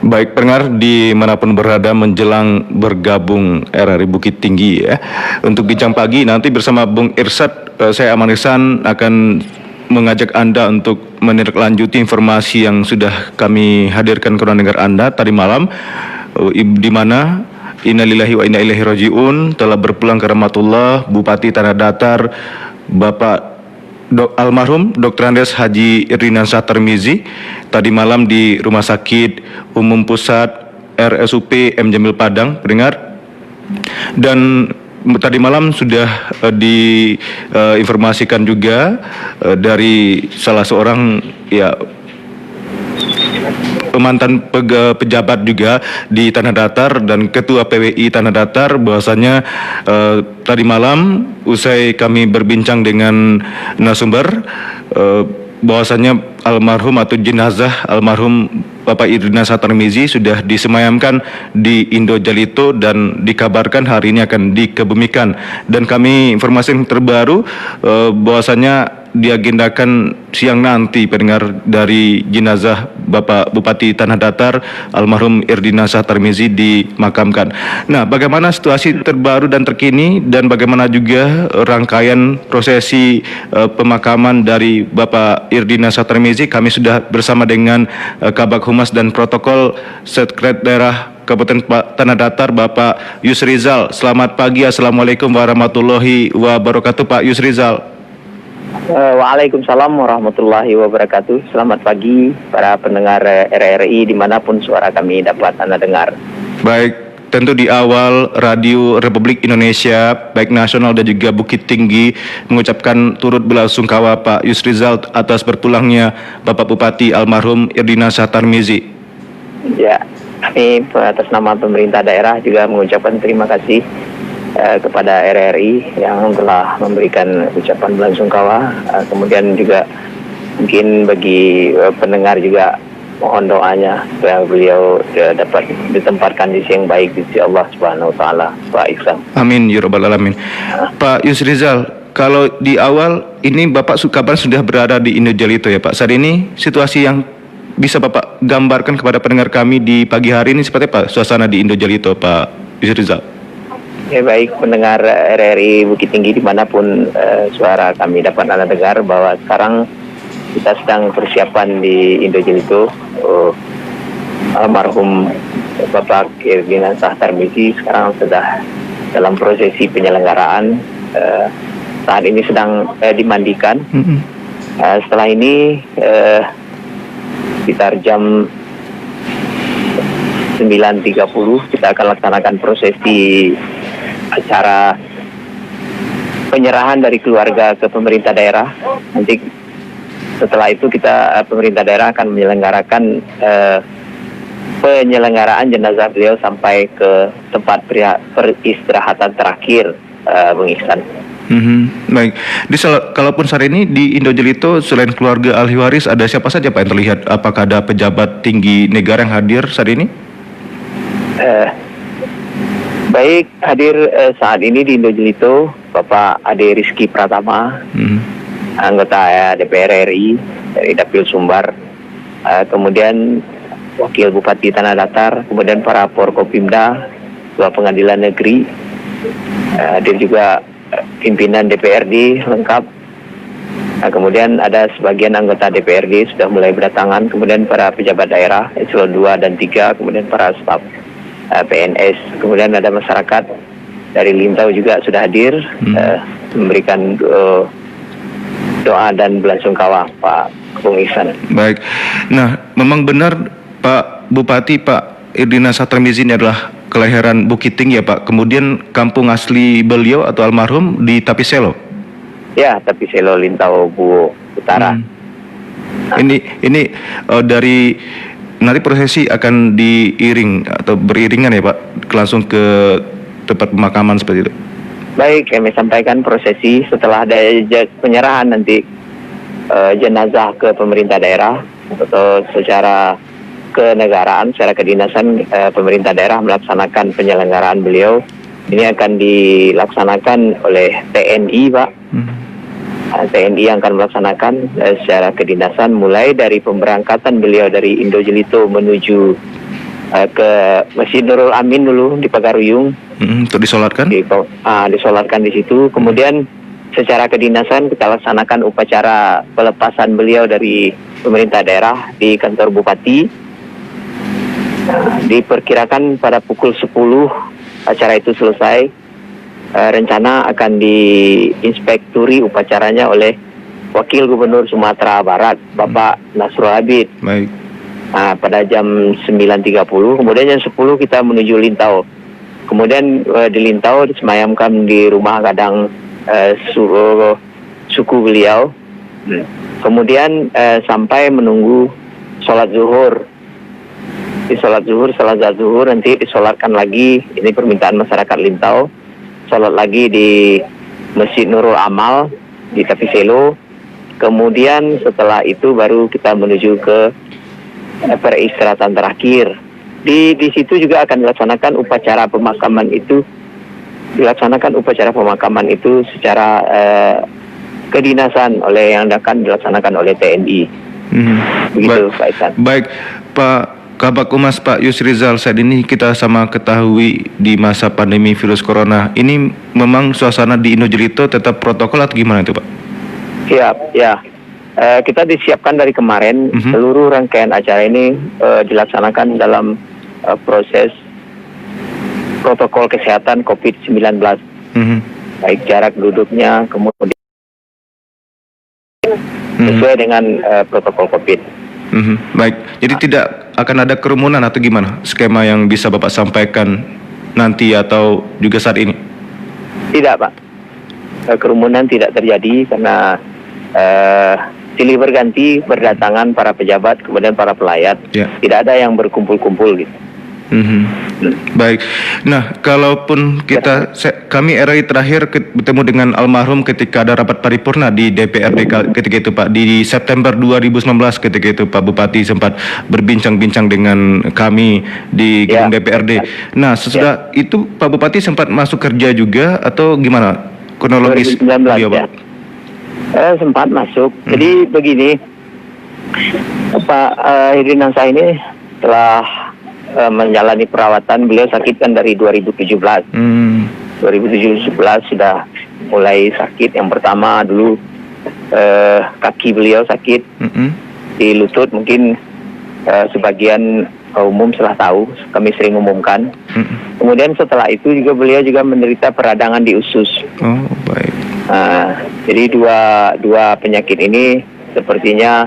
Baik pendengar dimanapun berada menjelang bergabung RRI Bukit Tinggi ya. Untuk bincang pagi nanti bersama Bung Irsad, saya Aman Ihsan akan mengajak Anda untuk menindaklanjuti informasi yang sudah kami hadirkan ke ruang dengar Anda tadi malam, di mana innalillahi wa inna ilaihi rajiun telah berpulang ke rahmatullah Bupati Tanah Datar Bapak almarhum Dr. Andes Haji Irdinansyah Tarmizi tadi malam di Rumah Sakit Umum Pusat RSUP M. Jamil Padang, pendengar. Dan tadi malam sudah diinformasikan juga dari salah seorang mantan pejabat juga di Tanah Datar dan Ketua PWI Tanah Datar bahwasanya tadi malam usai kami berbincang dengan narasumber bahwasanya almarhum atau jenazah almarhum Bapak Irdinansyah Tarmizi sudah disemayamkan di Indojalito dan dikabarkan hari ini akan dikebumikan. Dan kami informasi yang terbaru bahwasanya diagendakan siang nanti pendengar dari jenazah Bapak Bupati Tanah Datar almarhum Irdinansyah Tarmizi dimakamkan. Nah, bagaimana situasi terbaru dan terkini dan bagaimana juga rangkaian prosesi pemakaman dari Bapak Irdinansyah Tarmizi, kami sudah bersama dengan Kabag Humas dan Protokol Sekretariat Daerah Kabupaten Tanah Datar Bapak Yusrizal. Selamat pagi, Assalamualaikum warahmatullahi wabarakatuh Pak Yusrizal. Waalaikumsalam warahmatullahi wabarakatuh. Selamat pagi para pendengar RRI dimanapun suara kami dapat Anda dengar. Baik, tentu di awal Radio Republik Indonesia baik nasional dan juga Bukit Tinggi mengucapkan turut belasungkawa Pak Yusrizal atas berpulangnya Bapak Bupati almarhum Irdinansyah Tarmizi. Ya, kami atas nama pemerintah daerah juga mengucapkan terima kasih kepada RRI yang telah memberikan ucapan belasungkawa. Kemudian juga mungkin bagi pendengar juga mohon doanya supaya beliau dapat ditempatkan di sisi yang baik di sisi Allah Subhanahu wa taala. Pak Ihsan. Amin ya rabbal alamin. Pak Yusrizal, kalau di awal ini Bapak kabar sudah berada di Indojalito ya Pak. Saat ini situasi yang bisa Bapak gambarkan kepada pendengar kami di pagi hari ini seperti apa suasana di Indojalito Pak Yusrizal? Ya, baik pendengar RRI Bukit Tinggi dimanapun suara kami dapat Anda dengar bahwa sekarang kita sedang persiapan di Indojalito. Almarhum Bapak Irdinansyah Tarmizi sekarang sudah dalam prosesi penyelenggaraan. Saat ini sedang dimandikan. Setelah ini sekitar jam 9.30 kita akan laksanakan prosesi acara penyerahan dari keluarga ke pemerintah daerah. Nanti setelah itu pemerintah daerah akan menyelenggarakan penyelenggaraan jenazah beliau sampai ke tempat peristirahatan terakhir, Bung Ihsan. Baik. Kalaupun saat ini di Indojalito selain keluarga ahli waris ada siapa saja Pak yang terlihat? Apakah ada pejabat tinggi negara yang hadir saat ini? Baik, hadir saat ini di Indojalito Bapak Ade Rizky Pratama, anggota DPR RI dari Dapil Sumbar, kemudian Wakil Bupati Tanah Datar, kemudian para Forkopimda, Ketua Pengadilan Negeri, hadir juga pimpinan DPRD lengkap. Kemudian ada sebagian anggota DPRD sudah mulai berdatangan, kemudian para pejabat daerah eselon 2 dan 3, kemudian para staf PNS, kemudian ada masyarakat dari Lintau juga sudah hadir memberikan doa dan belasungkawa Pak Bung Ihsan. Baik. Nah, memang benar Pak Bupati Pak Irdinansyah Tarmizi ini adalah kelahiran Bukit Tinggi ya Pak. Kemudian kampung asli beliau atau almarhum di Tapiselo. Ya, Tapiselo Lintau Bu Utara. Ini dari nanti prosesi akan diiring atau beriringan ya Pak, langsung ke tempat pemakaman seperti itu. Baik, kami sampaikan prosesi setelah ada penyerahan nanti jenazah ke pemerintah daerah atau secara kenegaraan, secara kedinasan pemerintah daerah melaksanakan penyelenggaraan beliau. Ini akan dilaksanakan oleh TNI Pak. TNI yang akan melaksanakan secara kedinasan mulai dari pemberangkatan beliau dari Indojalito menuju ke Masjid Nurul Amin dulu di Pagaruyung, Untuk disolatkan? disolatkan di situ. Kemudian secara kedinasan kita laksanakan upacara pelepasan beliau dari pemerintah daerah di kantor bupati. Diperkirakan pada pukul 10 acara itu selesai. Rencana akan diinspekturi upacaranya oleh Wakil Gubernur Sumatera Barat, Bapak Nasrul Habib. Baik. Pada jam 9.30, kemudian jam 10 kita menuju Lintau. Kemudian di Lintau disemayamkan di rumah gadang suku beliau. Kemudian sampai menunggu sholat zuhur. Di sholat zuhur nanti disolatkan lagi, ini permintaan masyarakat Lintau, sholat lagi di Masjid Nurul Amal di Tapiselo. Kemudian setelah itu baru kita menuju ke peristirahatan terakhir. Di situ juga akan dilaksanakan upacara pemakaman itu. Secara kedinasan yang akan dilaksanakan oleh TNI. Begitu, Pak Isan. Baik, Pak Kabak Humas Pak Yusrizal, saat ini kita sama ketahui di masa pandemi virus corona ini memang suasana di Indojelito tetap protokol atau gimana itu, Pak? Siap, ya. Kita disiapkan dari kemarin. Seluruh rangkaian acara ini dilaksanakan dalam proses protokol kesehatan COVID-19. Baik jarak duduknya, kemudian sesuai dengan protokol COVID. Baik, jadi tidak akan ada kerumunan atau gimana skema yang bisa Bapak sampaikan nanti atau juga saat ini? Tidak, Pak. Kerumunan tidak terjadi karena silih berganti berdatangan para pejabat kemudian para pelayat. Tidak ada yang berkumpul-kumpul gitu. Baik. Nah, kalaupun kami RI terakhir bertemu dengan almarhum ketika ada rapat paripurna di DPRD ketika itu, Pak, di September 2019 ketika itu Pak Bupati sempat berbincang-bincang dengan kami di gedung DPRD. Nah, sesudah itu Pak Bupati sempat masuk kerja juga atau gimana kronologis? 2019 ya. Sempat masuk. Jadi begini, Pak Hidrinansa ini telah menjalani perawatan. Beliau sakit kan dari 2017. 2017 sudah mulai sakit. Yang pertama dulu kaki beliau sakit di lutut. Mungkin sebagian umum sudah tahu, kami sering umumkan. Kemudian setelah itu juga beliau juga menderita peradangan di usus. Oh, baik. Jadi dua penyakit ini sepertinya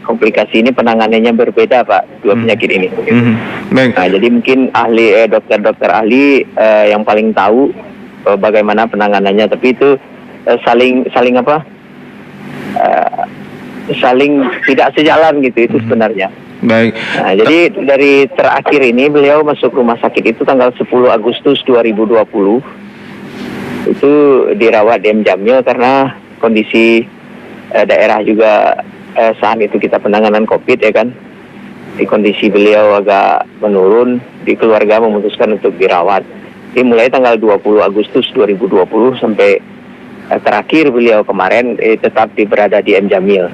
komplikasi ini penanganannya berbeda, Pak, dua penyakit ini. Baik. Jadi mungkin dokter-dokter ahli yang paling tahu bagaimana penanganannya, tapi itu saling tidak sejalan gitu itu sebenarnya. Baik. Jadi dari terakhir ini beliau masuk rumah sakit itu tanggal 10 Agustus 2020. Itu dirawat di M Jamil karena kondisi daerah juga saat itu kita penanganan COVID ya kan. Di kondisi beliau agak menurun, di keluarga memutuskan untuk dirawat. Jadi mulai tanggal 20 Agustus 2020 sampai terakhir beliau kemarin tetap berada di M Jamil.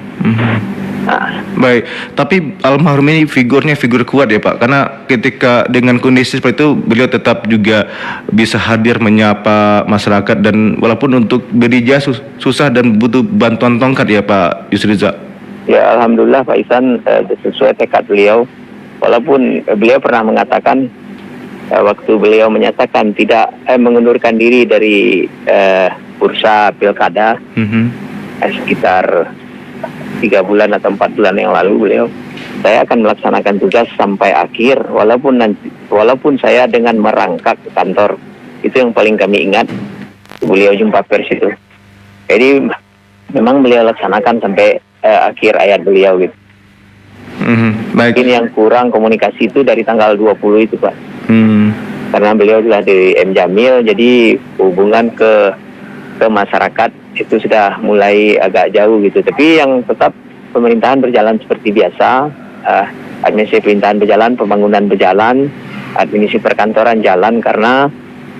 Baik, tapi almarhum ini figurnya figur kuat ya Pak, karena ketika dengan kondisi seperti itu beliau tetap juga bisa hadir menyapa masyarakat dan walaupun untuk berija susah dan butuh bantuan tongkat ya Pak Yusriza. Ya Alhamdulillah Pak Ihsan, sesuai tekad beliau, walaupun beliau pernah mengatakan waktu beliau menyatakan tidak mengundurkan diri dari bursa pilkada sekitar 3 bulan atau 4 bulan yang lalu saya akan melaksanakan tugas sampai akhir walaupun saya dengan merangkak ke kantor. Itu yang paling kami ingat beliau jumpa pers itu. Jadi memang beliau laksanakan sampai akhir hayat beliau gitu. Baik. Mungkin yang kurang komunikasi itu dari tanggal 20 itu Pak. Karena beliau sudah di M Jamil, jadi hubungan ke masyarakat itu sudah mulai agak jauh gitu. Tapi yang tetap pemerintahan berjalan seperti biasa, administrasi pemerintahan berjalan, pembangunan berjalan, administrasi perkantoran jalan karena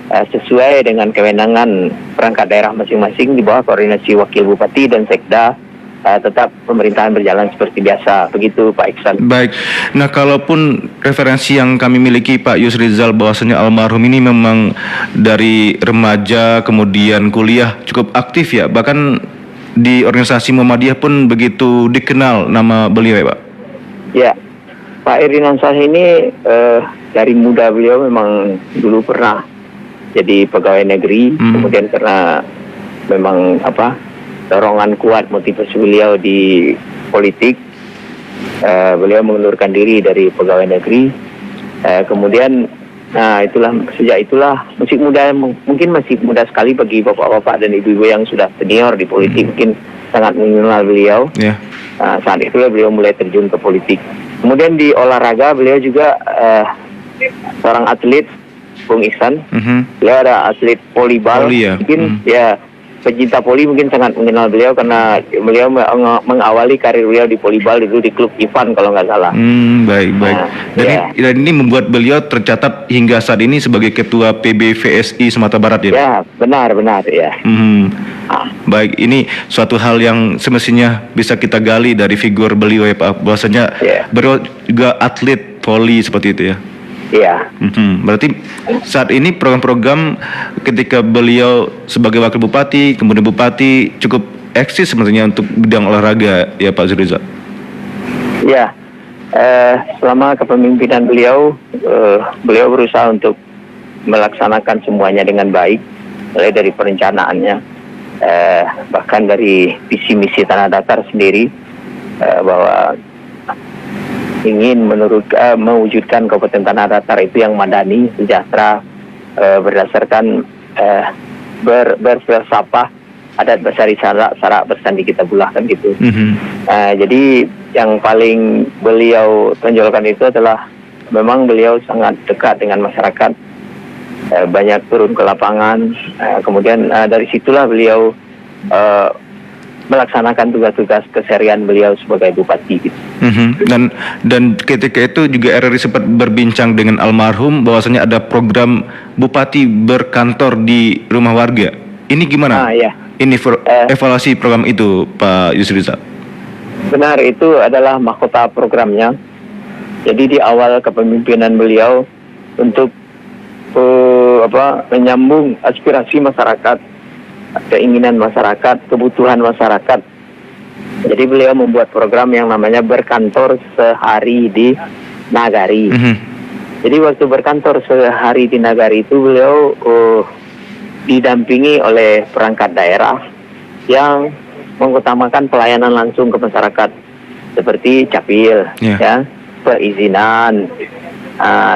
sesuai dengan kewenangan perangkat daerah masing-masing di bawah koordinasi wakil bupati dan sekda tetap pemerintahan berjalan seperti biasa. Begitu Pak Iksan. Baik. Nah, kalaupun referensi yang kami miliki Pak Yusrizal bahwasanya almarhum ini memang dari remaja kemudian kuliah cukup aktif ya, bahkan di organisasi Muhammadiyah pun begitu dikenal nama beliau ya Pak. Ya, Pak Iriansyah ini dari muda beliau memang dulu pernah jadi pegawai negeri, kemudian karena memang dorongan kuat motivasi beliau di politik, beliau mengundurkan diri dari pegawai negeri. Kemudian, sejak itulah musik muda mungkin masih muda sekali bagi bapak-bapak dan ibu-ibu yang sudah senior di politik, mungkin sangat mengenal beliau. Yeah. Saat itulah beliau mulai terjun ke politik. Kemudian di olahraga beliau juga seorang atlet, Bung Iksan. Beliau ada atlet volleyball, mungkin ya. Pecinta voli mungkin sangat mengenal beliau karena beliau mengawali karir beliau di volleyball dulu di klub Ivan kalau nggak salah. Baik. Dan ini membuat beliau tercatat hingga saat ini sebagai ketua PBVSI Sumatera Barat ya? Ya, benar ya. Baik, ini suatu hal yang semestinya bisa kita gali dari figur beliau ya Pak. Bahwasanya beliau juga atlet voli seperti itu ya? Iya. Berarti saat ini program-program ketika beliau sebagai wakil bupati, kemudian bupati cukup eksis sebenarnya untuk bidang olahraga ya Pak Yusrizal. Ya, selama kepemimpinan beliau, beliau berusaha untuk melaksanakan semuanya dengan baik, mulai dari perencanaannya, bahkan dari visi misi Tanah Datar sendiri, bahwa ingin mewujudkan Kabupaten Tanah Datar itu yang madani, sejahtera, berdasarkan berfilsafah adat bersari sarak bersandi kita bulahkan gitu. Jadi yang paling beliau tonjolkan itu adalah memang beliau sangat dekat dengan masyarakat, banyak turun ke lapangan, kemudian dari situlah beliau melaksanakan tugas-tugas keseharian beliau sebagai bupati gitu. Dan ketika itu juga RRI sempat berbincang dengan almarhum bahwasanya ada program bupati berkantor di rumah warga. Ini gimana? Ini evaluasi program itu Pak Yusrizal. Benar, itu adalah mahkota programnya. Jadi di awal kepemimpinan beliau untuk menyambung aspirasi masyarakat, keinginan masyarakat, kebutuhan masyarakat. Jadi beliau membuat program yang namanya berkantor sehari di Nagari. Jadi waktu berkantor sehari di Nagari itu beliau didampingi oleh perangkat daerah yang mengutamakan pelayanan langsung ke masyarakat seperti capil, ya, perizinan,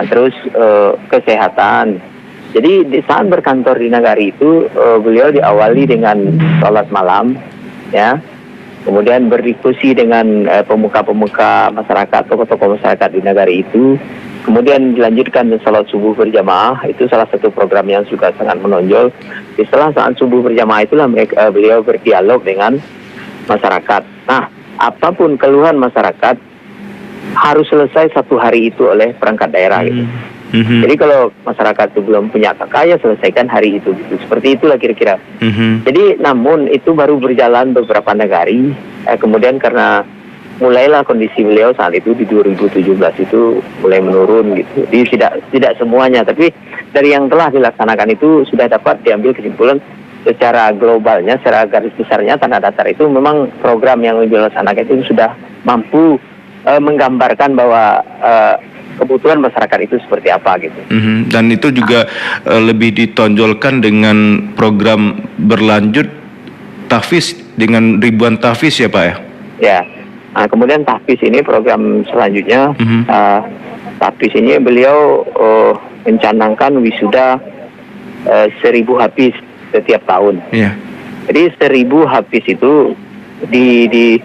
terus kesehatan. Jadi di saat berkantor di Nagari itu beliau diawali dengan sholat malam, ya, kemudian berdiskusi dengan pemuka-pemuka masyarakat, tokoh-tokoh masyarakat di Nagari itu, kemudian dilanjutkan dengan sholat subuh berjamaah. Itu salah satu program yang juga sangat menonjol. Setelah saat subuh berjamaah itulah beliau berdialog dengan masyarakat. Nah, apapun keluhan masyarakat harus selesai satu hari itu oleh perangkat daerah gitu. Jadi kalau masyarakat itu belum punya KK, ya selesaikan hari itu gitu. Seperti itulah kira-kira. Jadi namun itu baru berjalan beberapa negari, kemudian karena mulailah kondisi beliau saat itu di 2017 itu mulai menurun gitu. Jadi tidak semuanya, tapi dari yang telah dilaksanakan itu sudah dapat diambil kesimpulan secara globalnya, secara garis besarnya Tanah Datar itu memang program yang dilaksanakan itu sudah mampu menggambarkan bahwa kebutuhan masyarakat itu seperti apa gitu. Dan itu juga lebih ditonjolkan dengan program berlanjut tahfiz dengan ribuan tahfiz ya Pak ya? Ya, nah, kemudian tahfiz ini program selanjutnya, tahfiz ini beliau mencanangkan wisuda 1.000 hafiz setiap tahun. Jadi 1.000 hafiz itu di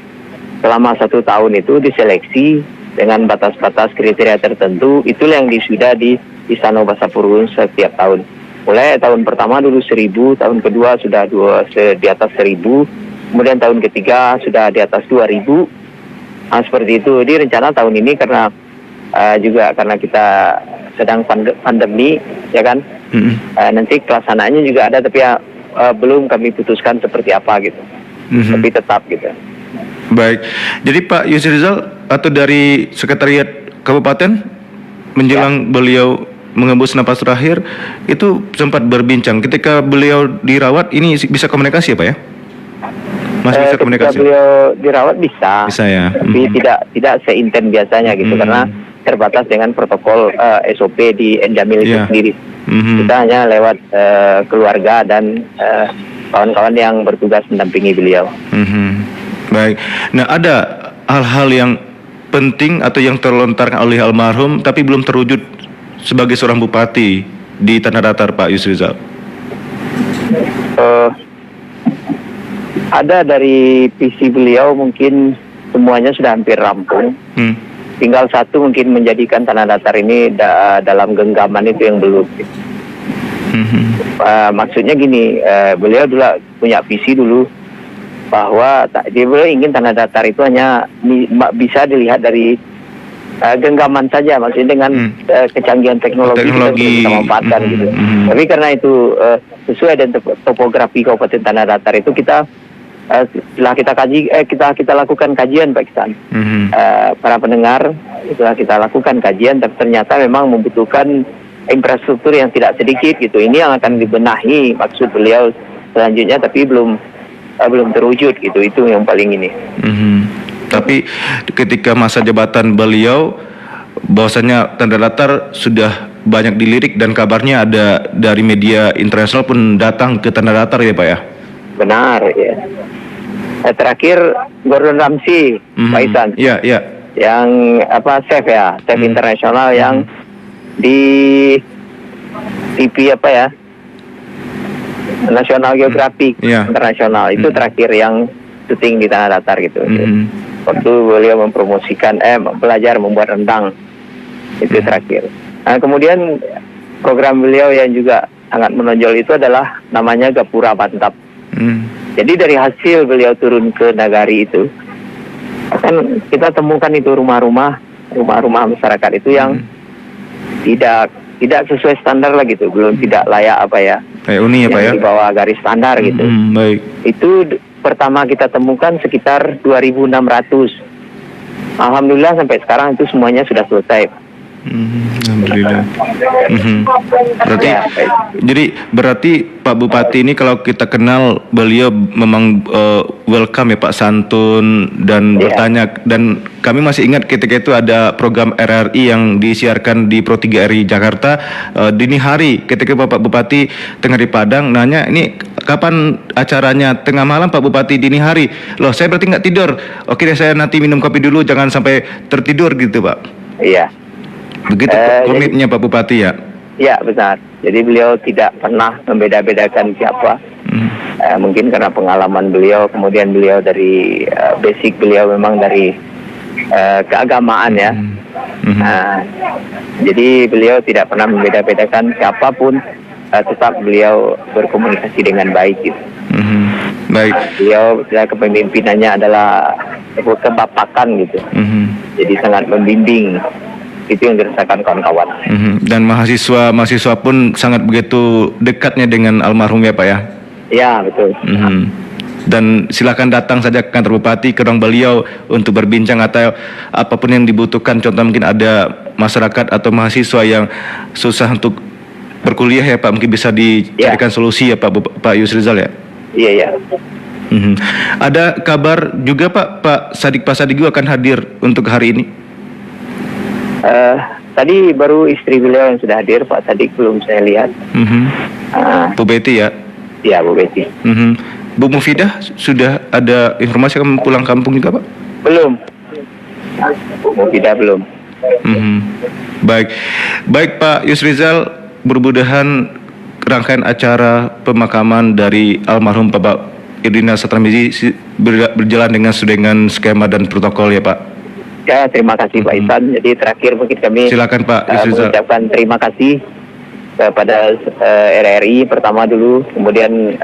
selama 1 tahun itu diseleksi dengan batas-batas kriteria tertentu, itulah yang disudah di Istana Bahasa Purwun setiap tahun. Mulai tahun pertama dulu 1.000, tahun kedua sudah di atas 1.000, kemudian tahun ketiga sudah di atas 2.000. Nah, seperti itu. Jadi rencana tahun ini karena juga karena kita sedang pandemi, ya kan, nanti pelaksanaannya juga ada, tapi belum kami putuskan seperti apa gitu, tapi tetap gitu. Baik. Jadi Pak Yusrizal atau dari Sekretariat Kabupaten menjelang beliau mengembus napas terakhir itu sempat berbincang ketika beliau dirawat, ini bisa komunikasi ya Pak ya? Masih bisa Ketika komunikasi? beliau dirawat bisa. Bisa ya. Tapi tidak seintens biasanya gitu, karena terbatas dengan protokol SOP di Endamil itu sendiri. Kita hanya lewat keluarga dan kawan-kawan yang bertugas mendampingi beliau. Baik. Nah, ada hal-hal yang penting atau yang terlontarkan oleh almarhum tapi belum terwujud sebagai seorang bupati di Tanah Datar, Pak Yusrizal? Ada dari visi beliau, mungkin semuanya sudah hampir rampung. Tinggal satu mungkin menjadikan Tanah Datar ini dalam genggaman itu yang belum. Maksudnya gini, beliau dulu punya visi dulu bahwa beliau ingin Tanah Datar itu hanya bisa dilihat dari genggaman saja, maksudnya dengan kecanggihan teknologi kita bisa memanfaatkan gitu. Tapi karena itu sesuai dengan topografi Kabupaten Tanah Datar itu kita setelah kita kaji, kita lakukan kajian Pak Iksan, para pendengar, setelah kita lakukan kajian, tapi ternyata memang membutuhkan infrastruktur yang tidak sedikit gitu. Ini yang akan dibenahi maksud beliau selanjutnya, tapi belum terwujud gitu. Itu yang paling ini. Tapi ketika masa jabatan beliau, bahwasanya Tanah Datar sudah banyak dilirik dan kabarnya ada dari media internasional pun datang ke Tanah Datar ya Pak ya? Benar ya. Terakhir Gordon Ramsay, Pak Isan. Iya, iya. Yang chef ya, chef internasional yang di TV National Geographic Internasional itu terakhir yang syuting di Tanah Datar gitu. Waktu beliau mempromosikan belajar membuat rendang, itu terakhir. Nah, kemudian program beliau yang juga sangat menonjol itu adalah namanya Gapura Mantap. Jadi dari hasil beliau turun ke Nagari itu, kan kita temukan itu rumah-rumah masyarakat itu yang tidak sesuai standar lah gitu, belum tidak layak uni ya Pak ya? Di bawah garis standar gitu. Baik. Itu pertama kita temukan sekitar 2.600. Alhamdulillah sampai sekarang itu semuanya sudah selesai. Alhamdulillah. Berarti Pak Bupati ini kalau kita kenal beliau memang welcome ya Pak, santun dan bertanya, dan kami masih ingat ketika itu ada program RRI yang disiarkan di Pro 3 RI Jakarta dini hari ketika Bapak Bupati tengah di Padang, nanya ini kapan acaranya, tengah malam Pak Bupati dini hari. Loh, saya berarti nggak tidur. Oke deh, saya nanti minum kopi dulu, jangan sampai tertidur gitu Pak. Iya. Begitu komitmennya Pak Bupati ya? Iya benar. Jadi beliau tidak pernah membeda-bedakan siapa. Mungkin karena pengalaman beliau, kemudian beliau dari basic beliau memang dari keagamaan ya. Jadi beliau tidak pernah membeda-bedakan siapapun, tetap beliau berkomunikasi dengan baik gitu. Baik. Beliau kepemimpinannya adalah kebapakan gitu. Jadi sangat membimbing. Itu yang dirasakan kawan-kawan. Dan mahasiswa pun sangat begitu dekatnya dengan almarhum ya Pak ya? Ya betul. Dan silakan datang saja ke kantor Bupati, ke ruang beliau untuk berbincang atau apapun yang dibutuhkan. Contoh mungkin ada masyarakat atau mahasiswa yang susah untuk berkuliah ya Pak, mungkin bisa dicarikan solusi ya Pak Yusrizal ya? Iya. Ada kabar juga Pak Sadik juga akan hadir untuk hari ini? Tadi baru istri beliau yang sudah hadir, Pak Sadik belum saya lihat. Bu Betty ya? Iya, Bu Betty. Bu Mufidah sudah ada informasi akan pulang kampung juga Pak? Belum. Bu Mufidah belum. Baik Pak Yusrizal, mudah-mudahan rangkaian acara pemakaman dari almarhum Bapak Irdina Satramizi berjalan dengan skema dan protokol ya Pak. Ya, terima kasih Pak Isan. Jadi terakhir mungkin kami silakan Pak mengucapkan terima kasih kepada RRI pertama dulu, kemudian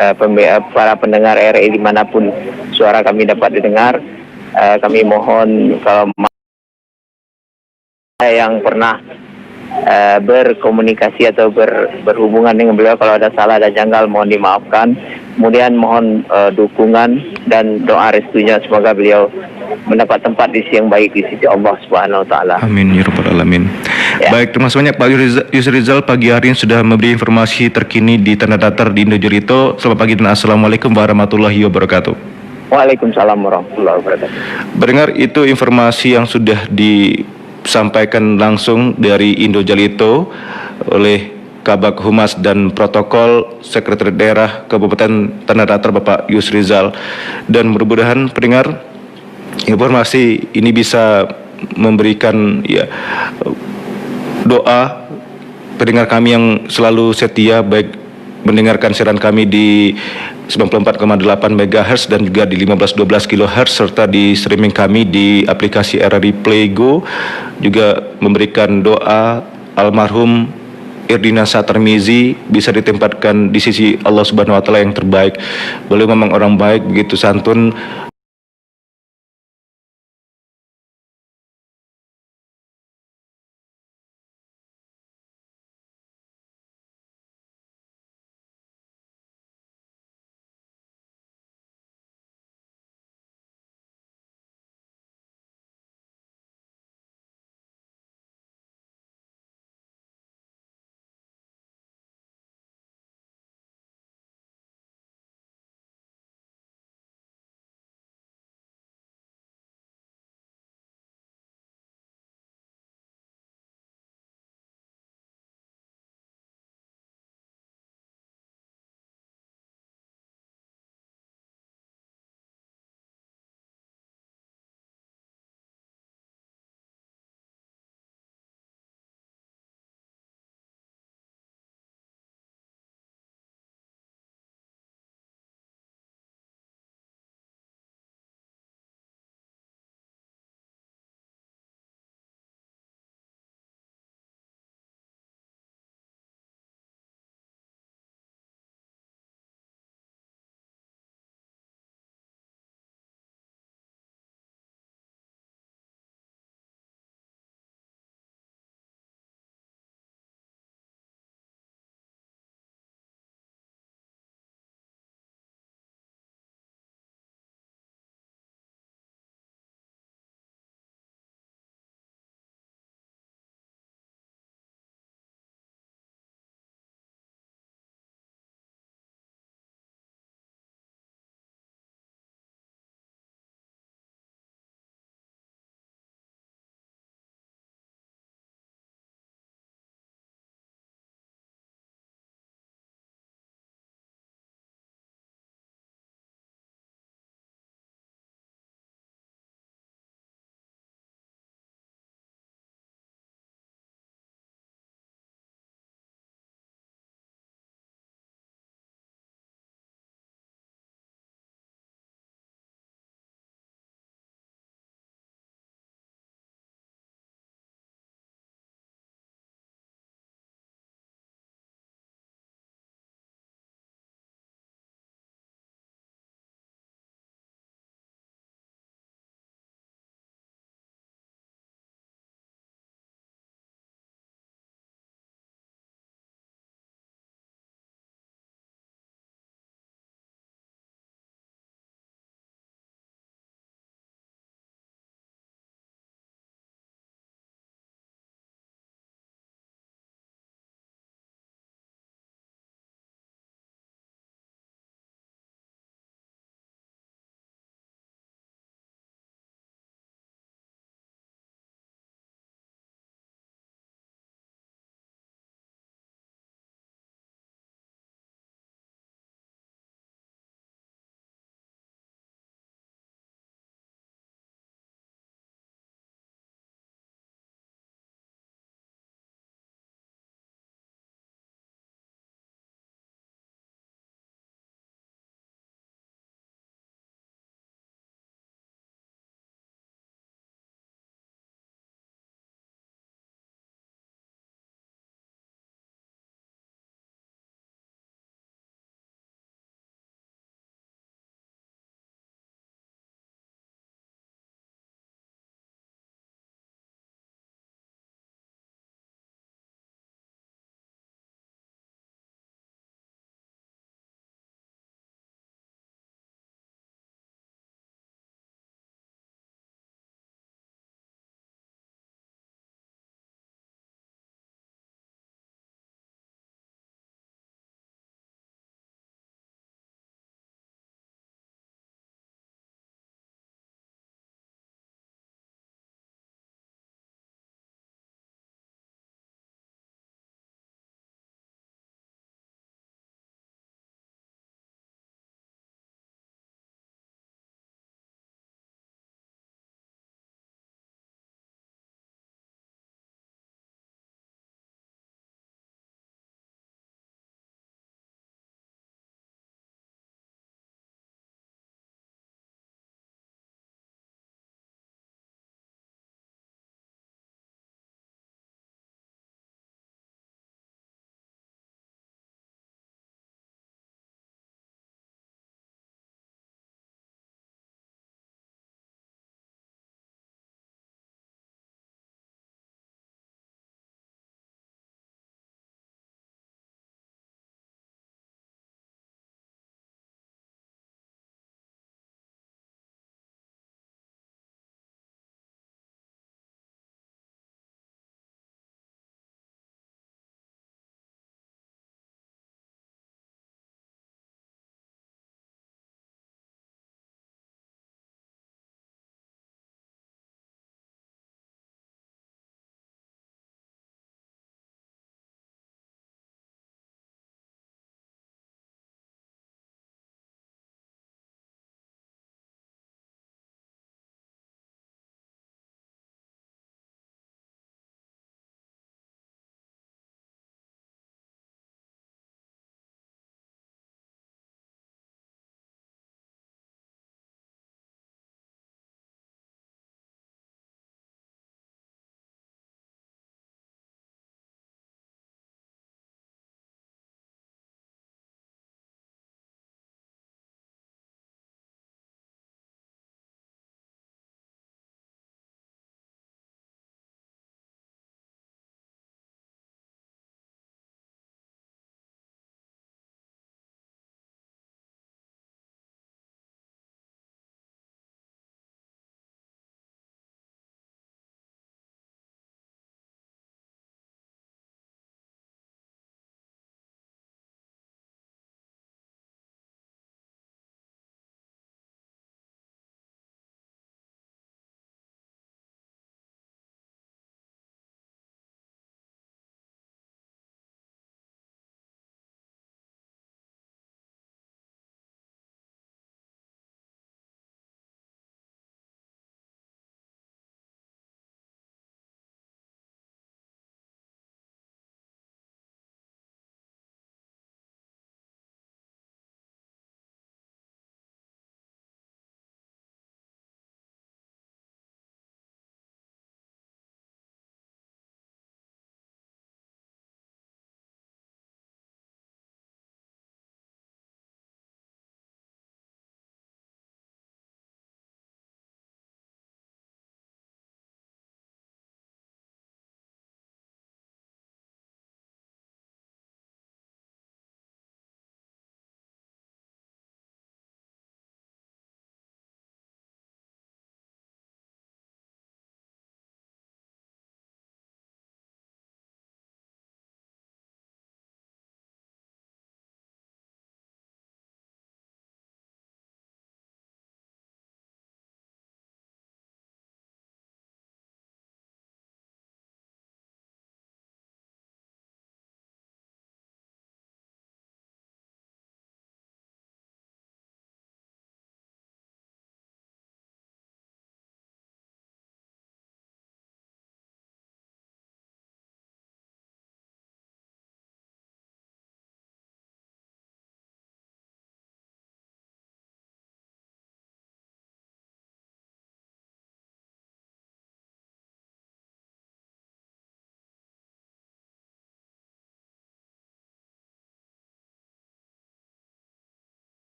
para pendengar RRI dimanapun suara kami dapat didengar. Kami mohon yang pernah berkomunikasi atau berhubungan dengan beliau. Kalau ada salah, ada janggal, mohon dimaafkan. Kemudian mohon dukungan dan doa restunya, semoga beliau mendapat tempat di sisi yang baik di sisi Allah Subhanahu wa taala. Amin ya rabbal alamin. Ya. Baik, terima kasih banyak Pak Yusri Rizal pagi hari ini sudah memberi informasi terkini di Tanah Datar di Indojelito. Selamat pagi dan assalamualaikum warahmatullahi wabarakatuh. Waalaikumsalam warahmatullahi wabarakatuh. Mendengar itu informasi yang sudah disampaikan langsung dari Indojelito oleh Kabag Humas dan Protokol Sekretariat Daerah Kabupaten Tanah Datar Bapak Yusri Rizal, dan mudah-mudahan pendengar informasi ini bisa memberikan doa pendengar kami yang selalu setia, baik mendengarkan siaran kami di 94,8 MHz dan juga di 1512 kHz, serta di streaming kami di aplikasi RRI Play Go, juga memberikan doa almarhum Irdina Satarmizi bisa ditempatkan di sisi Allah Subhanahu wa taala yang terbaik. Beliau memang orang baik, begitu santun,